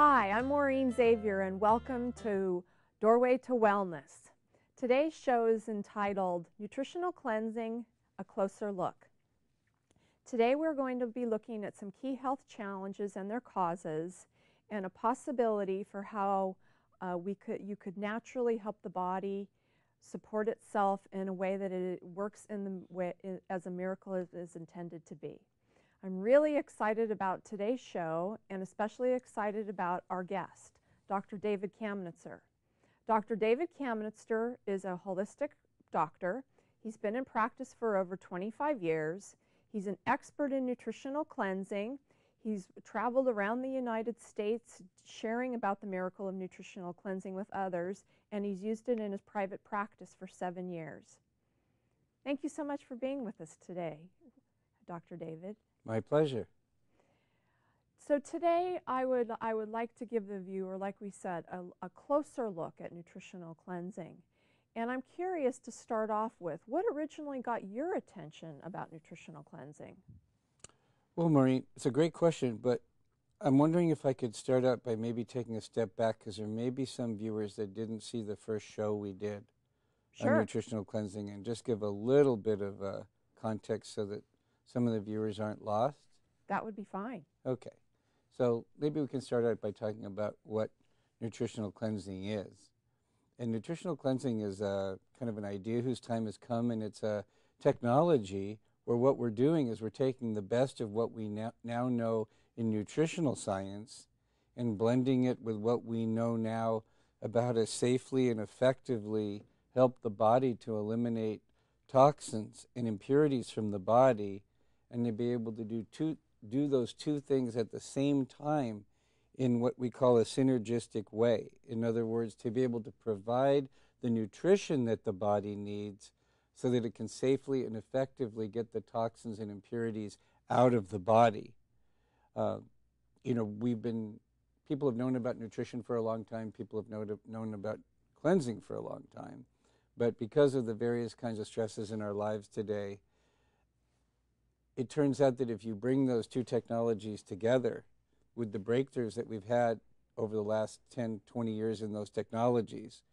Hi, I'm Maureen Xavier and welcome to Doorway to Wellness. Today's show is entitled Nutritional Cleansing, A Closer Look. Today we're going to be looking at some key health challenges and their causes and a possibility for how you could naturally help the body support itself in a way that it works in the way as a miracle is intended to be. I'm really excited about today's show and especially excited about our guest, Dr. David Kamnitzer. Dr. David Kamnitzer is a holistic doctor. He's been in practice for over 25 years. He's an expert in nutritional cleansing. He's traveled around the United States sharing about the miracle of nutritional cleansing with others, and he's used it in his private practice for 7 years. Thank you so much for being with us today, Dr. David. My pleasure. So today I would like to give the viewer, like we said, a closer look at nutritional cleansing. And I'm curious to start off with, what originally got your attention about nutritional cleansing? Well, Maureen, it's a great question, but I'm wondering if I could start out by maybe taking a step back, because there may be some viewers that didn't see the first show we did on nutritional cleansing, and just give a little bit of context so that some of the viewers aren't lost. That would be fine. Okay. So maybe we can start out by talking about what nutritional cleansing is. And nutritional cleansing is kind of an idea whose time has come, and it's a technology where what we're doing is we're taking the best of what we now know in nutritional science and blending it with what we know now about how to safely and effectively help the body to eliminate toxins and impurities from the body, and to be able to do those two things at the same time in what we call a synergistic way. In other words, to be able to provide the nutrition that the body needs so that it can safely and effectively get the toxins and impurities out of the body. People have known about nutrition for a long time. People have known about cleansing for a long time. But because of the various kinds of stresses in our lives today, it turns out that if you bring those two technologies together with the breakthroughs that we've had over the last 10, 20 years in those technologies,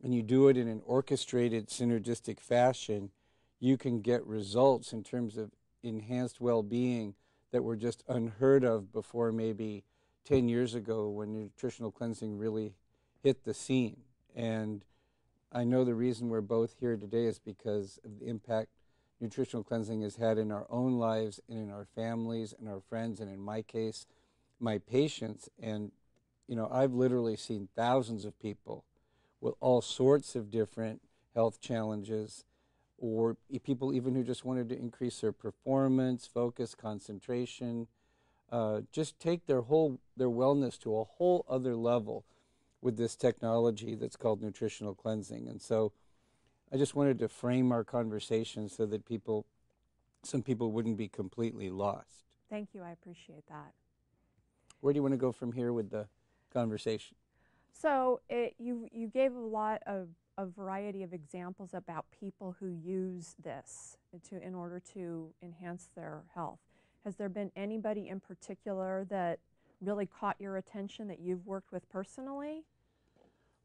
and you do it in an orchestrated, synergistic fashion, you can get results in terms of enhanced well-being that were just unheard of before maybe 10 years ago when nutritional cleansing really hit the scene. And I know the reason we're both here today is because of the impact nutritional cleansing has had in our own lives and in our families and our friends, and in my case, my patients. And, I've literally seen thousands of people with all sorts of different health challenges, or people even who just wanted to increase their performance, focus, concentration, just take their wellness to a whole other level with this technology that's called nutritional cleansing. And so I just wanted to frame our conversation so that some people wouldn't be completely lost. Thank you. I appreciate that. Where do you want to go from here with the conversation? So you gave a variety of examples about people who use this in order to enhance their health. Has there been anybody in particular that really caught your attention that you've worked with personally?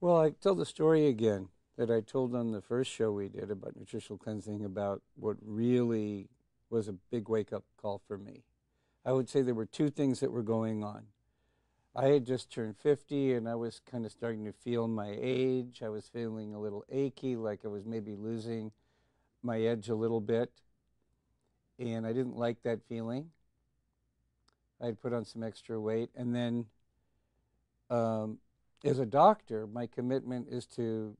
Well, I tell the story again that I told on the first show we did about nutritional cleansing, about what really was a big wake-up call for me. I would say there were two things that were going on. I had just turned 50, and I was kind of starting to feel my age. I was feeling a little achy, like I was maybe losing my edge a little bit, and I didn't like that feeling. I had put on some extra weight, and then as a doctor, my commitment is to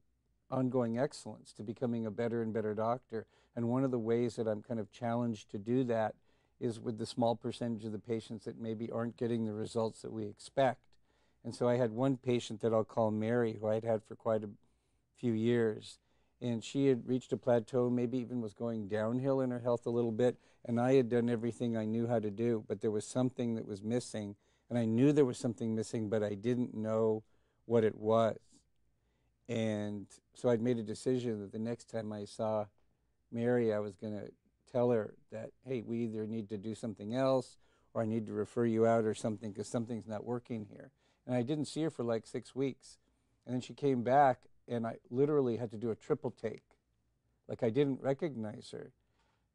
ongoing excellence, to becoming a better and better doctor. And one of the ways that I'm kind of challenged to do that is with the small percentage of the patients that maybe aren't getting the results that we expect. And so I had one patient that I'll call Mary, who I'd had for quite a few years. And she had reached a plateau, maybe even was going downhill in her health a little bit. And I had done everything I knew how to do, but there was something that was missing. And I knew there was something missing, but I didn't know what it was. And so I'd made a decision that the next time I saw Mary, I was going to tell her that, hey, we either need to do something else or I need to refer you out or something, because something's not working here. And I didn't see her for like 6 weeks. And then she came back, and I literally had to do a triple take. Like, I didn't recognize her.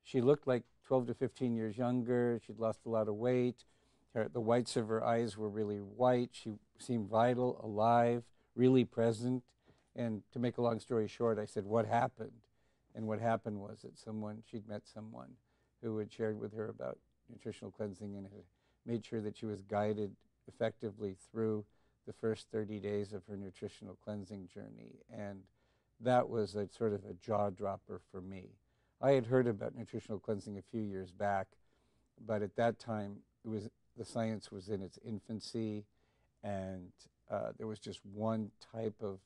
She looked like 12 to 15 years younger. She'd lost a lot of weight. The whites of her eyes were really white. She seemed vital, alive, really present. And to make a long story short, I said, what happened? And what happened was that she'd met someone who had shared with her about nutritional cleansing and had made sure that she was guided effectively through the first 30 days of her nutritional cleansing journey. And that was a sort of a jaw dropper for me. I had heard about nutritional cleansing a few years back, but at that time the science was in its infancy, and there was just one type of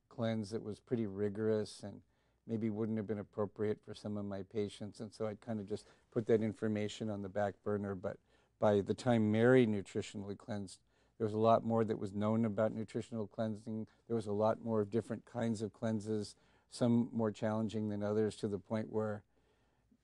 cleanse that was pretty rigorous and maybe wouldn't have been appropriate for some of my patients, and so I kind of just put that information on the back burner. But by the time Mary nutritionally cleansed, there was a lot more that was known about nutritional cleansing. There was a lot more of different kinds of cleanses, some more challenging than others, to the point where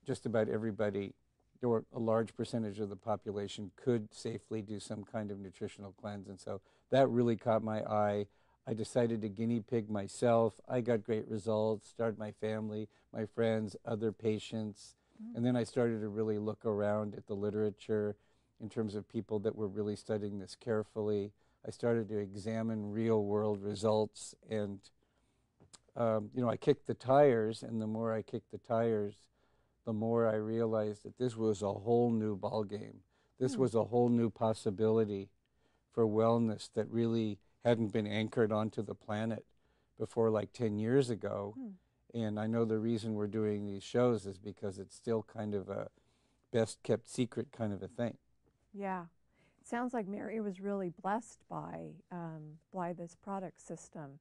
just about everybody, or a large percentage of the population, could safely do some kind of nutritional cleanse. And so that really caught my eye. I decided to guinea pig myself. I got great results, started my family, my friends, other patients. And then I started to really look around at the literature in terms of people that were really studying this carefully. I started to examine real-world results, and I kicked the tires, and the more I kicked the tires, the more I realized that this was a whole new ballgame. This was a whole new possibility for wellness that really hadn't been anchored onto the planet before like 10 years ago. And I know the reason we're doing these shows is because it's still kind of a best-kept secret kind of a thing. Yeah. It sounds like Mary was really blessed by this product system.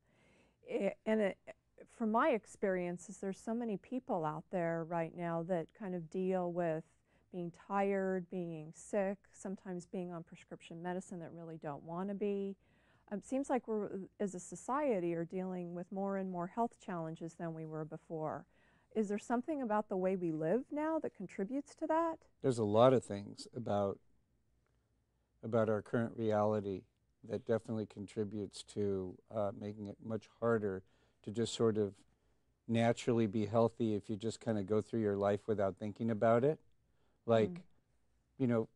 From my experiences, there's so many people out there right now that kind of deal with being tired, being sick, sometimes being on prescription medicine that really don't want to be. It seems like we're, as a society, are dealing with more and more health challenges than we were before. Is there something about the way we live now that contributes to that? There's a lot of things about our current reality that definitely contributes to making it much harder to just sort of naturally be healthy if you just kind of go through your life without thinking about it. Like,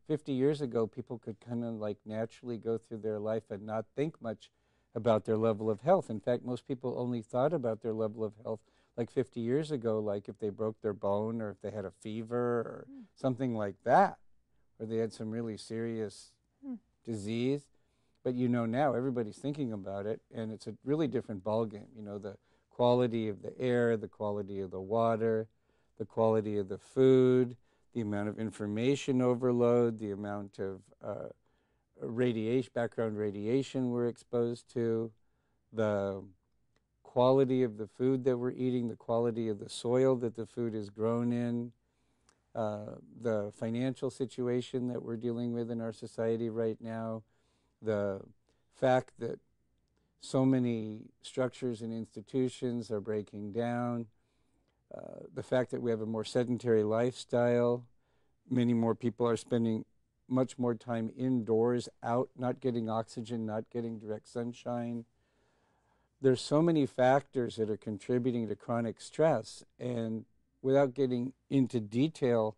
50 years ago, people could kind of like naturally go through their life and not think much about their level of health. In fact, most people only thought about their level of health like 50 years ago, like if they broke their bone or if they had a fever or something like that, or they had some really serious disease. But now everybody's thinking about it, and it's a really different ballgame. The quality of the air, the quality of the water, the quality of the food, the amount of information overload, the amount of background radiation we're exposed to, the quality of the food that we're eating, the quality of the soil that the food is grown in, the financial situation that we're dealing with in our society right now, the fact that so many structures and institutions are breaking down, the fact that we have a more sedentary lifestyle. Many more people are spending much more time indoors, out, not getting oxygen, not getting direct sunshine. There's so many factors that are contributing to chronic stress, and without getting into detail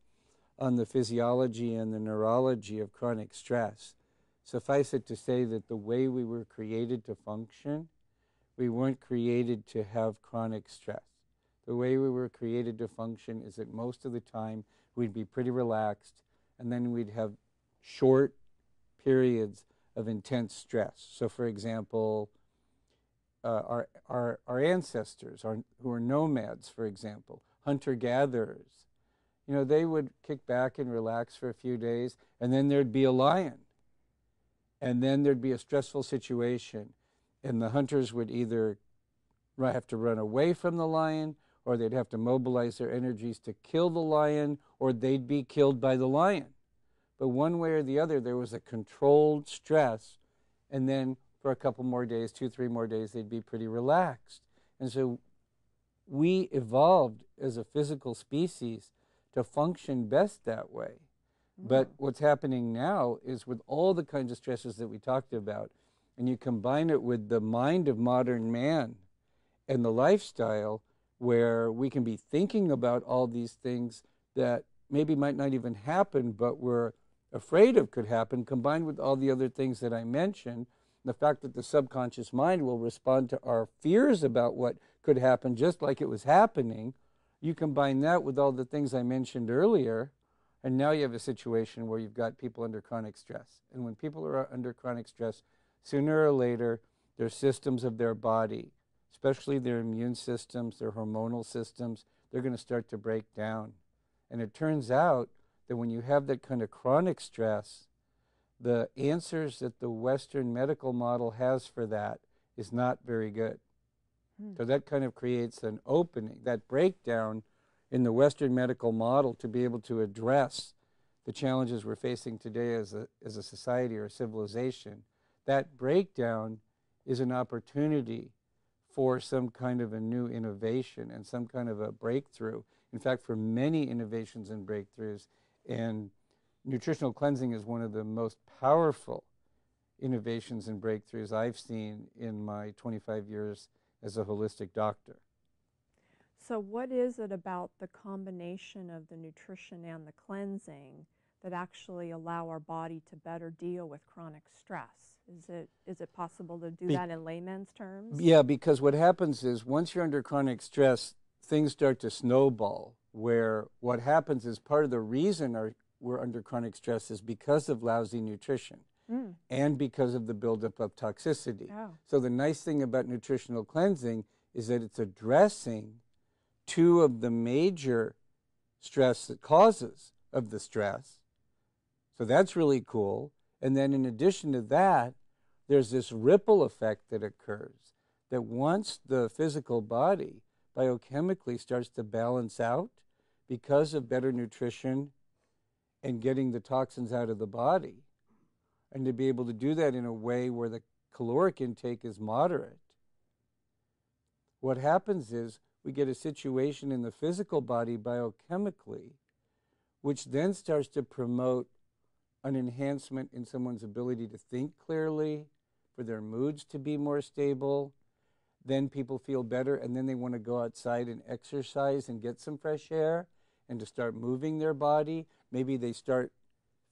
on the physiology and the neurology of chronic stress, suffice it to say that the way we were created to function, we weren't created to have chronic stress. The way we were created to function is that most of the time we'd be pretty relaxed, and then we'd have short periods of intense stress. So, for example, our ancestors, who are nomads, for example, hunter-gatherers, they would kick back and relax for a few days, and then there'd be a lion. And then there'd be a stressful situation, and the hunters would either have to run away from the lion, or they'd have to mobilize their energies to kill the lion, or they'd be killed by the lion. But one way or the other, there was a controlled stress, and then for a couple more days, 2-3 more days, they'd be pretty relaxed. And so we evolved as a physical species to function best that way. But what's happening now is, with all the kinds of stresses that we talked about, and you combine it with the mind of modern man and the lifestyle where we can be thinking about all these things that maybe might not even happen, but we're afraid of could happen, combined with all the other things that I mentioned, the fact that the subconscious mind will respond to our fears about what could happen just like it was happening. You combine that with all the things I mentioned earlier, and now you have a situation where you've got people under chronic stress. And when people are under chronic stress, sooner or later, their systems of their body, especially their immune systems, their hormonal systems, they're going to start to break down. And it turns out that when you have that kind of chronic stress, the answers that the Western medical model has for that is not very good. So that kind of creates an opening, that breakdown in the Western medical model to be able to address the challenges we're facing today as a society or a civilization. That breakdown is an opportunity for some kind of a new innovation and some kind of a breakthrough. In fact, for many innovations and breakthroughs, and nutritional cleansing is one of the most powerful innovations and breakthroughs I've seen in my 25 years as a holistic doctor. So what is it about the combination of the nutrition and the cleansing that actually allow our body to better deal with chronic stress? Is it possible to do that in layman's terms? Yeah, because what happens is once you're under chronic stress, things start to snowball, where what happens is part of the reason we're under chronic stress is because of lousy nutrition and because of the buildup of toxicity. Oh. So the nice thing about nutritional cleansing is that it's addressing two of the major stress causes of the stress. So that's really cool. And then in addition to that, there's this ripple effect that occurs, that once the physical body biochemically starts to balance out because of better nutrition and getting the toxins out of the body, and to be able to do that in a way where the caloric intake is moderate, what happens is we get a situation in the physical body biochemically, which then starts to promote an enhancement in someone's ability to think clearly, for their moods to be more stable. Then people feel better, and then they want to go outside and exercise and get some fresh air and to start moving their body. Maybe they start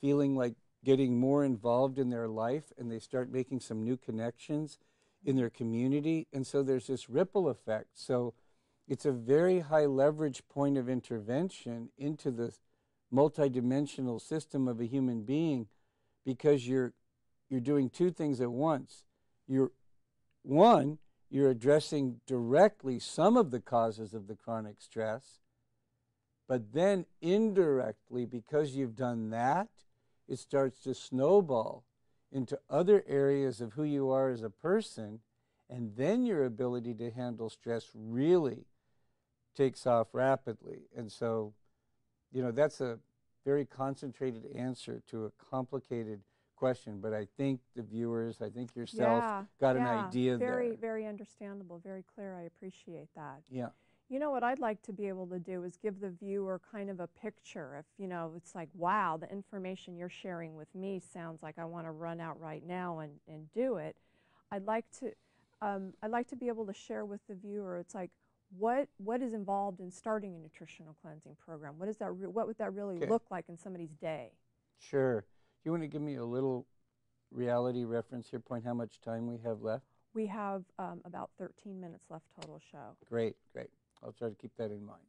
feeling like getting more involved in their life, and they start making some new connections in their community. And so there's this ripple effect. So it's a very high leverage point of intervention into the multidimensional system of a human being, because you're doing two things at once. You're addressing directly some of the causes of the chronic stress, but then indirectly, because you've done that, it starts to snowball into other areas of who you are as a person, and then your ability to handle stress really takes off rapidly. And so, that's a very concentrated answer to a complicated question, but I think the viewers, I think yourself got an idea there. Very, very understandable, very clear. I appreciate that. Yeah. You know, what I'd like to be able to do is give the viewer kind of a picture. If, it's like, wow, the information you're sharing with me sounds like I want to run out right now and do it. I'd like to be able to share with the viewer, it's like, what is involved in starting a nutritional cleansing program? What would that really look like in somebody's day? Sure. You want to give me a little reality reference here, point how much time we have left? We have about 13 minutes left total show. Great. I'll try to keep that in mind.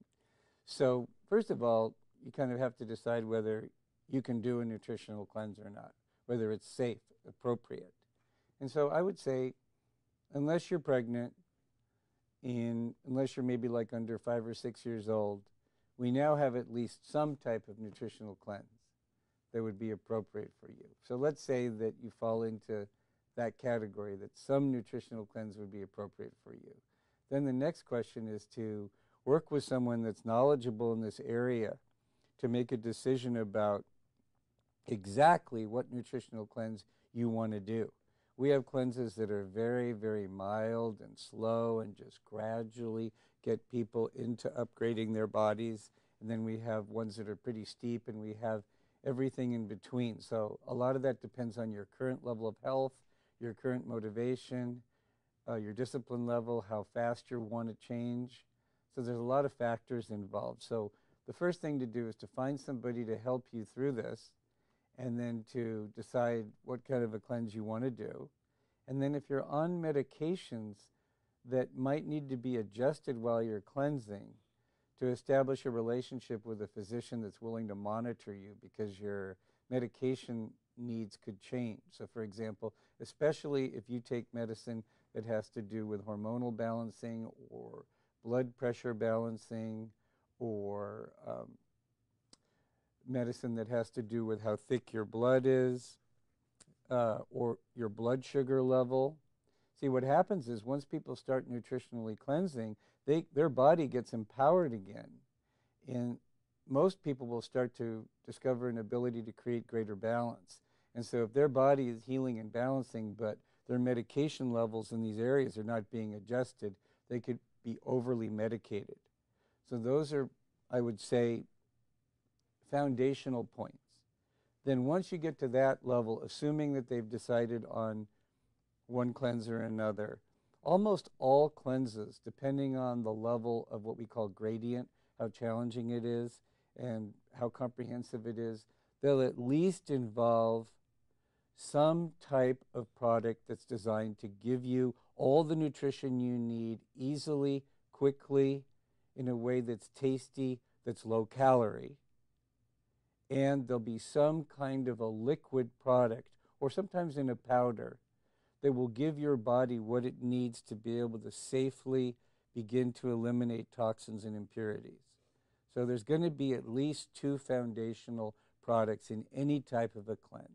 So first of all, you kind of have to decide whether you can do a nutritional cleanse or not, whether it's safe, appropriate. And so I would say, unless you're pregnant, unless you're maybe like under 5 or 6 years old, we now have at least some type of nutritional cleanse that would be appropriate for you. So let's say that you fall into that category, that some nutritional cleanse would be appropriate for you. Then the next question is to work with someone that's knowledgeable in this area to make a decision about exactly what nutritional cleanse you want to do. We have cleanses that are very, very mild and slow and just gradually get people into upgrading their bodies. And then we have ones that are pretty steep, and we have everything in between. So a lot of that depends on your current level of health, your current motivation, your discipline level, how fast you want to change. So there's a lot of factors involved. So the first thing to do is to find somebody to help you through this, and then to decide what kind of a cleanse you want to do. And then if you're on medications that might need to be adjusted while you're cleansing, to establish a relationship with a physician that's willing to monitor you, because your medication needs could change. So for example, especially if you take medicine that has to do with hormonal balancing or blood pressure balancing, or medicine that has to do with how thick your blood is, or your blood sugar level. See, what happens is once people start nutritionally cleansing, their body gets empowered again. And most people will start to discover an ability to create greater balance. And so if their body is healing and balancing, but their medication levels in these areas are not being adjusted, they could be overly medicated. So those are, I would say, foundational points. Then once you get to that level, assuming that they've decided on one cleanse or another, almost all cleanses, depending on the level of what we call gradient, how challenging it is and how comprehensive it is, they'll at least involve some type of product that's designed to give you all the nutrition you need easily, quickly, in a way that's tasty, that's low calorie. And there'll be some kind of a liquid product, or sometimes in a powder, that will give your body what it needs to be able to safely begin to eliminate toxins and impurities. So there's going to be at least 2 foundational products in any type of a cleanse.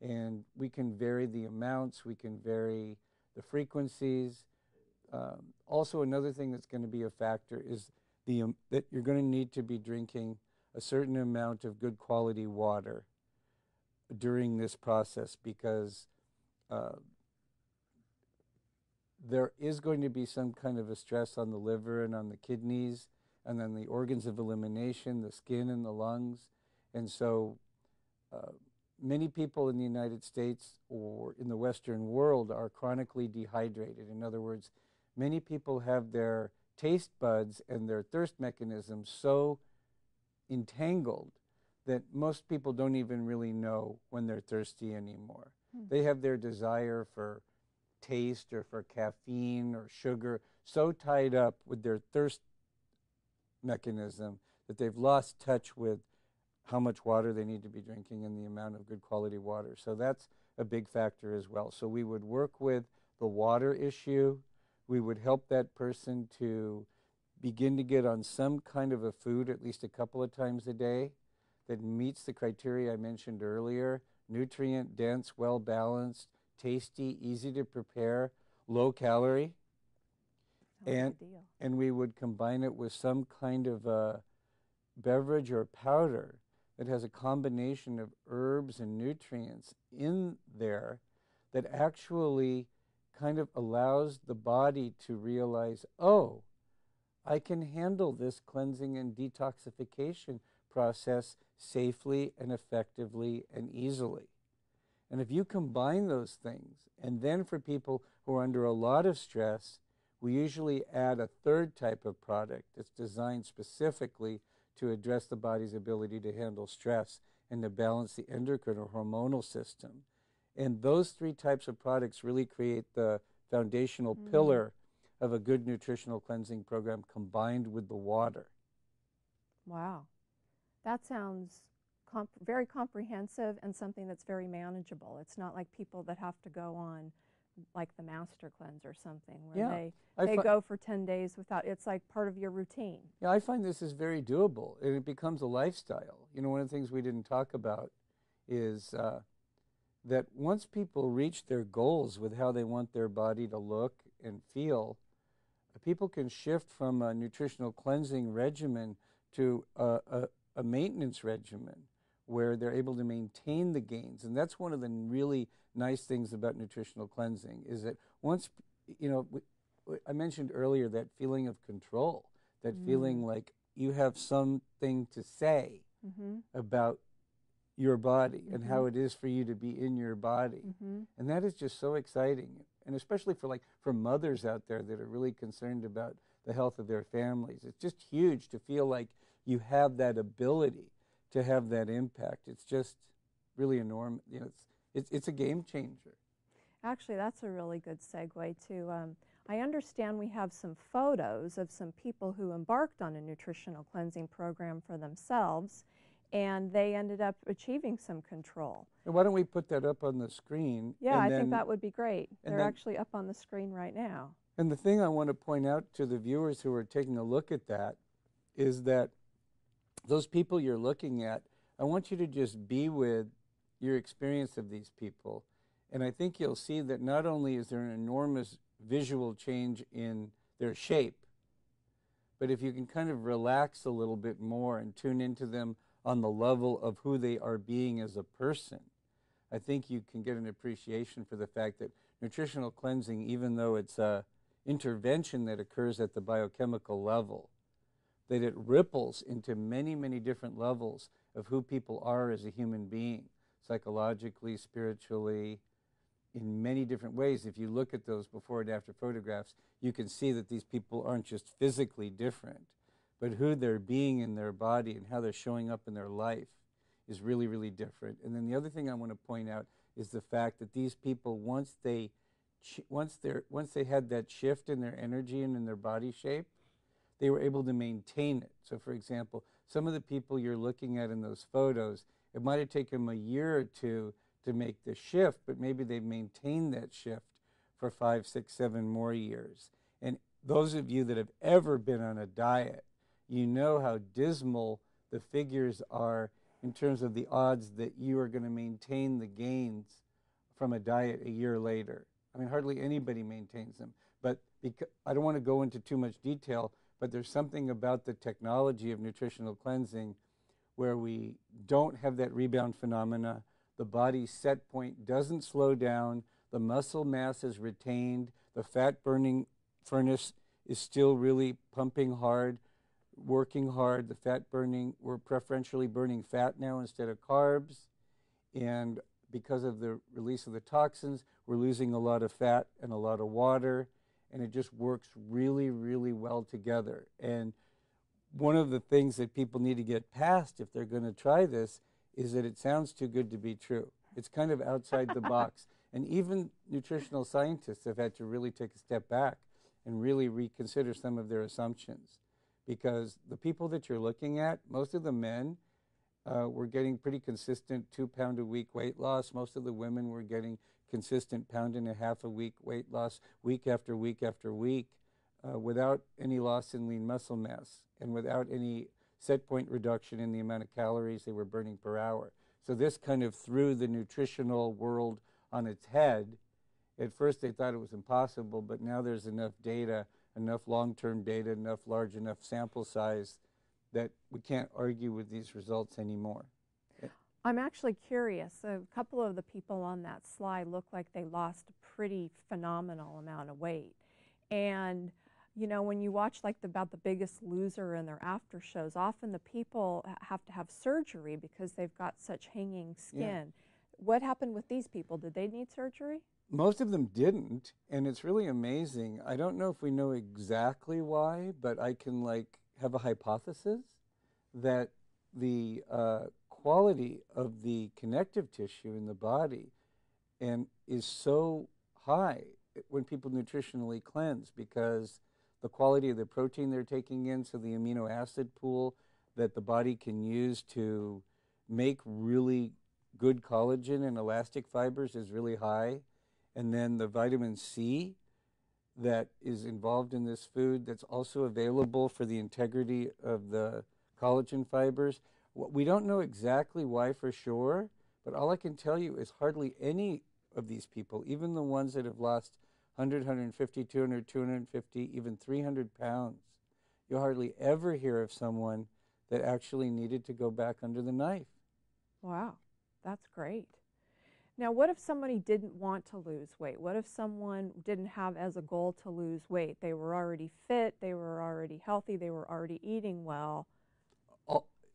And we can vary the amounts, we can vary the frequencies. Also, another thing that's going to be a factor is that you're going to need to be drinking a certain amount of good quality water during this process, because there is going to be some kind of a stress on the liver and on the kidneys and then the organs of elimination, the skin and the lungs. And so many people in the United States or in the Western world are chronically dehydrated. In other words, many people have their taste buds and their thirst mechanisms so entangled that most people don't even really know when they're thirsty anymore. They have their desire for taste or for caffeine or sugar so tied up with their thirst mechanism that they've lost touch with how much water they need to be drinking and the amount of good quality water. So that's a big factor as well. So we would work with the water issue. We would help that person to begin to get on some kind of a food at least a couple of times a day that meets the criteria I mentioned earlier: nutrient dense, well balanced, tasty, easy to prepare, low calorie. And we would combine it with some kind of a beverage or powder that has a combination of herbs and nutrients in there that actually kind of allows the body to realize, oh, I can handle this cleansing and detoxification process safely and effectively and easily. And if you combine those things, and then for people who are under a lot of stress, we usually add a third type of product that's designed specifically to address the body's ability to handle stress and to balance the endocrine or hormonal system. And those 3 types of products really create the foundational pillar of a good nutritional cleansing program combined with the water. Wow. That sounds very comprehensive and something that's very manageable. It's not like people that have to go on like the Master Cleanse or something where they go for 10 days without, it's like part of your routine. Yeah, I find this is very doable, and it becomes a lifestyle. You know, one of the things we didn't talk about is that once people reach their goals with how they want their body to look and feel, people can shift from a nutritional cleansing regimen to a maintenance regimen where they're able to maintain the gains. And that's one of the really nice things about nutritional cleansing, is that once, you know, I mentioned earlier that feeling of control, that feeling like you have something to say about your body and how it is for you to be in your body. And that is just so exciting. And especially for mothers out there that are really concerned about the health of their families. It's just huge to feel like you have that ability to have that impact. It's just really enormous. You know, it's a game changer. Actually, that's a really good segue to, I understand we have some photos of some people who embarked on a nutritional cleansing program for themselves, and they ended up achieving some control. And why don't we put that up on the screen? Yeah, I think that would be great. They're actually up on the screen right now. And the thing I want to point out to the viewers who are taking a look at that is that those people you're looking at, I want you to just be with your experience of these people. And I think you'll see that not only is there an enormous visual change in their shape, but if you can kind of relax a little bit more and tune into them on the level of who they are being as a person, I think you can get an appreciation for the fact that nutritional cleansing, even though it's a intervention that occurs at the biochemical level, that it ripples into many, many different levels of who people are as a human being, psychologically, spiritually, in many different ways. If you look at those before and after photographs, you can see that these people aren't just physically different, but who they're being in their body and how they're showing up in their life is really, really different. And then the other thing I want to point out is the fact that these people, once they had that shift in their energy and in their body shape, they were able to maintain it. So, for example, some of the people you're looking at in those photos, it might have taken them a year or two to make the shift, but maybe they've maintained that shift for 5, 6, 7 more years. And those of you that have ever been on a diet, you know how dismal the figures are in terms of the odds that you are going to maintain the gains from a diet a year later. I mean, hardly anybody maintains them. But I don't want to go into too much detail, but there's something about the technology of nutritional cleansing where we don't have that rebound phenomena. The body's set point doesn't slow down. The muscle mass is retained. The fat-burning furnace is still really pumping hard, working hard. The fat burning, we're preferentially burning fat now instead of carbs. And because of the release of the toxins, we're losing a lot of fat and a lot of water. And it just works really, really well together. And one of the things that people need to get past if they're going to try this is that it sounds too good to be true. It's kind of outside the box. And even nutritional scientists have had to really take a step back and really reconsider some of their assumptions. Because the people that you're looking at, most of the men were getting pretty consistent 2-pound a week weight loss. Most of the women were getting consistent 1.5 pound a week weight loss week after week after week without any loss in lean muscle mass and without any set point reduction in the amount of calories they were burning per hour. So this kind of threw the nutritional world on its head. At first they thought it was impossible, but now there's enough data, enough long-term data, enough large enough sample size that we can't argue with these results anymore. I'm actually curious. A couple of the people on that slide look like they lost a pretty phenomenal amount of weight. And you know, when you watch like about the Biggest Loser and their after shows, often the people have to have surgery because they've got such hanging skin. Yeah. What happened with these people? Did they need surgery? Most of them didn't, and it's really amazing. I don't know if we know exactly why, but I can have a hypothesis that the quality of the connective tissue in the body is so high when people nutritionally cleanse because the quality of the protein they're taking in, so the amino acid pool that the body can use to make really good collagen and elastic fibers is really high. And then the vitamin C that is involved in this food that's also available for the integrity of the collagen fibers. We don't know exactly why for sure, but all I can tell you is hardly any of these people, even the ones that have lost 100, 150, 200, 250, even 300 pounds, you'll hardly ever hear of someone that actually needed to go back under the knife. Wow, that's great. Now, what if somebody didn't want to lose weight? What if someone didn't have as a goal to lose weight? They were already fit, they were already healthy, they were already eating well.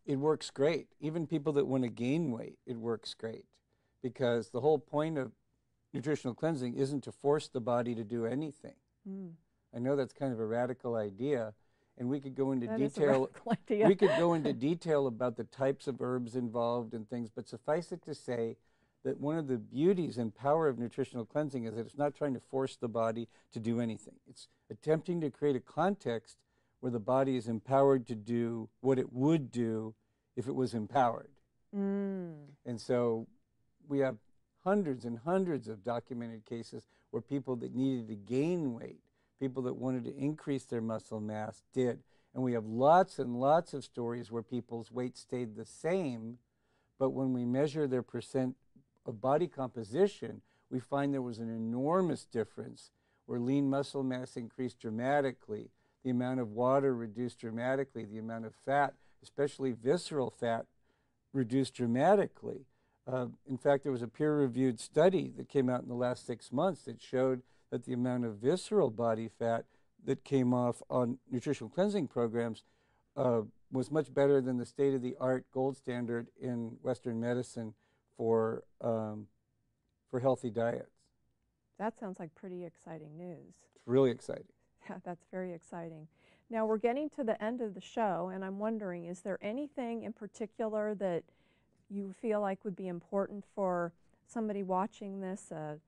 it works great. Even people that want to gain weight, it works great, because the whole point of nutritional cleansing isn't to force the body to do anything. I know that's kind of a radical idea, and we could go into detail. We could go into detail about the types of herbs involved and things, but suffice it to say that one of the beauties and power of nutritional cleansing is that it's not trying to force the body to do anything. It's attempting to create a context where the body is empowered to do what it would do if it was empowered. And so we have hundreds and hundreds of documented cases where people that needed to gain weight, people that wanted to increase their muscle mass did. And we have lots and lots of stories where people's weight stayed the same, but when we measure their percent of body composition, we find there was an enormous difference where lean muscle mass increased dramatically, the amount of water reduced dramatically, the amount of fat, especially visceral fat, reduced dramatically. In fact, there was a peer-reviewed study that came out in the last 6 months that showed that the amount of visceral body fat that came off on nutritional cleansing programs was much better than the state-of-the-art gold standard in Western medicine for healthy diets. That sounds like pretty exciting news. It's really exciting. Yeah, that's very exciting. Now we're getting to the end of the show, and I'm wondering, is there anything in particular that you feel like would be important for somebody watching this, a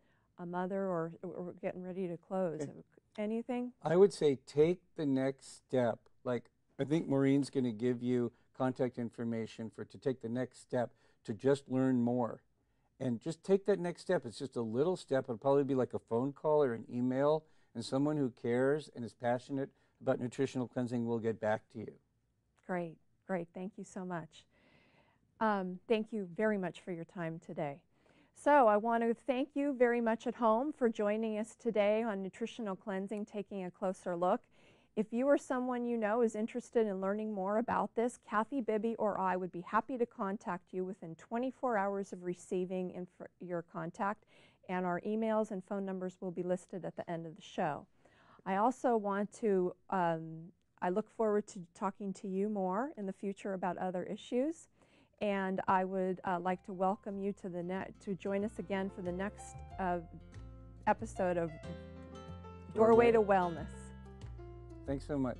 mother, or getting ready to close? Okay. Anything? I would say take the next step. Like, I think Maureen's going to give you contact information to take the next step to just learn more. And just take that next step. It's just a little step. It'll probably be like a phone call or an email, and someone who cares and is passionate about nutritional cleansing will get back to you. Great, great. Thank you so much. Thank you very much for your time today. So I want to thank you very much at home for joining us today on Nutritional Cleansing, taking a closer look. If you or someone you know is interested in learning more about this, Kathy, Bibby, or I would be happy to contact you within 24 hours of receiving your contact, and our emails and phone numbers will be listed at the end of the show. I also want to, I look forward to talking to you more in the future about other issues, and I would like to welcome you to join us again for the next episode of Doorway to Wellness. Thanks so much.